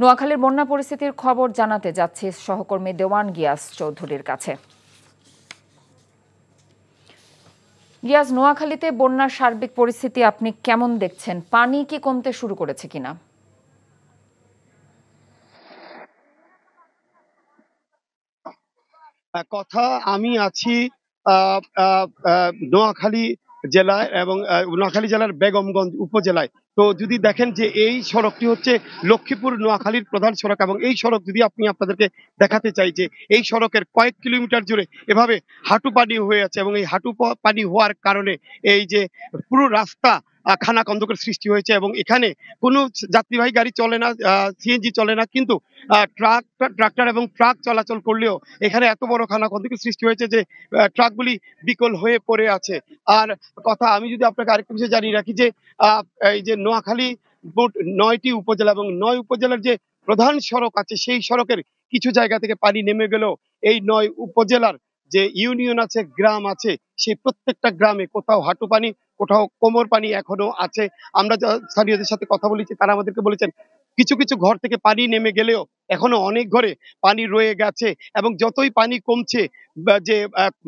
নোয়াখালীর বন্যা পরিস্থিতির খবর জানাতে যাচ্ছি সহকর্মী দেওয়ান গিয়াস চৌধুরীর কাছে। গিয়াস, নোয়াখালীতে বন্যার সার্বিক পরিস্থিতি আপনি কেমন দেখছেন? পানি কি কমতে শুরু করেছে কিনা? কথা আমি আছি নোয়াখালী জেলায় এবং নোয়াখালী জেলার বেগমগঞ্জ উপজেলায়। তো যদি দেখেন যে এই সড়কটি হচ্ছে লক্ষ্মীপুর নোয়াখালীর প্রধান সড়ক, এবং এই সড়ক যদি আপনি আপনাদেরকে দেখাতে চাই যে এই সড়কের কয়েক কিলোমিটার জুড়ে এভাবে হাঁটু পানি হয়ে আছে, এবং এই হাঁটু পানি হওয়ার কারণে এই যে পুরো রাস্তা খানাখন্দকের সৃষ্টি হয়েছে, এবং এখানে কোনো যাত্রীবাহী গাড়ি চলে না, সিএনজি চলে না, কিন্তু ট্রাক্টর এবং ট্রাক চলাচল করলেও এখানে এত বড় খানাখন্দকের সৃষ্টি হয়েছে যে ট্রাকগুলি বিকল হয়ে পড়ে আছে। আর কথা আমি যদি আপনাকে আরেকটা বিষয় জানিয়ে রাখি যে এই যে নোয়াখালী মোট 9টি উপজেলা, এবং 9 উপজেলার যে প্রধান সড়ক আছে সেই সড়কের কিছু জায়গা থেকে পানি নেমে গেলেও এই 9 উপজেলার যে ইউনিয়ন আছে, গ্রাম আছে, সেই প্রত্যেকটা গ্রামে কোথাও হাঁটু পানি, কোথাও কোমর পানি এখনো আছে। আমরা স্থানীয়দের সাথে কথা বলেছি, তারা আমাদেরকে বলেছেন কিছু কিছু ঘর থেকে পানি নেমে গেলেও এখনো অনেক ঘরে পানি রয়ে গেছে, এবং যতই পানি কমছে যে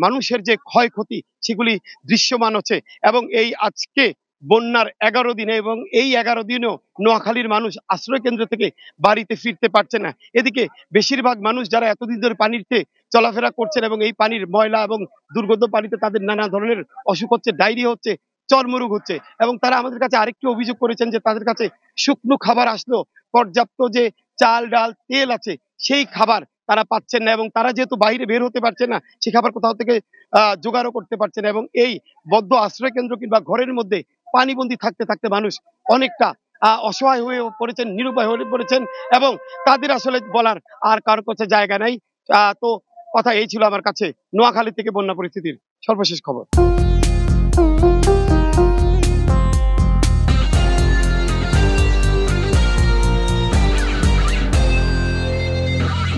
মানুষের যে ক্ষয়ক্ষতি সেগুলি দৃশ্যমান হচ্ছে। এবং এই আজকে বন্যার 11 দিনে, এবং এই 11 দিনেও নোয়াখালীর মানুষ আশ্রয় কেন্দ্র থেকে বাড়িতে ফিরতে পারছে না। এদিকে বেশিরভাগ মানুষ যারা এতদিন ধরে পানিতে চলাফেরা করছেন, এবং এই পানির ময়লা এবং দুর্গন্ধ পানিতে তাদের নানা ধরনের অসুখ হচ্ছে, ডায়রিয়া হচ্ছে, চর্মরোগ হচ্ছে। এবং তারা আমাদের কাছে আরেকটি অভিযোগ করেছেন যে তাদের কাছে শুকনো খাবার আসলেও পর্যাপ্ত যে চাল ডাল তেল আছে সেই খাবার তারা পাচ্ছেন না, এবং তারা যেহেতু বাইরে বের হতে পারছে না সেই খাবার কোথাও থেকে জোগাড়ও করতে পারছে না। এবং এই বদ্ধ আশ্রয় কেন্দ্র কিংবা ঘরের মধ্যে পানিবন্দী থাকতে থাকতে মানুষ অনেকটা অসহায় হয়ে পড়েছেন, নিরুপায় হয়ে পড়েছেন, এবং তাদের আসলে বলার আর কারো কাছে জায়গা নাই। তো কথা এই ছিল আমার কাছে নোয়াখালী থেকে বন্যা পরিস্থিতির সর্বশেষ খবর।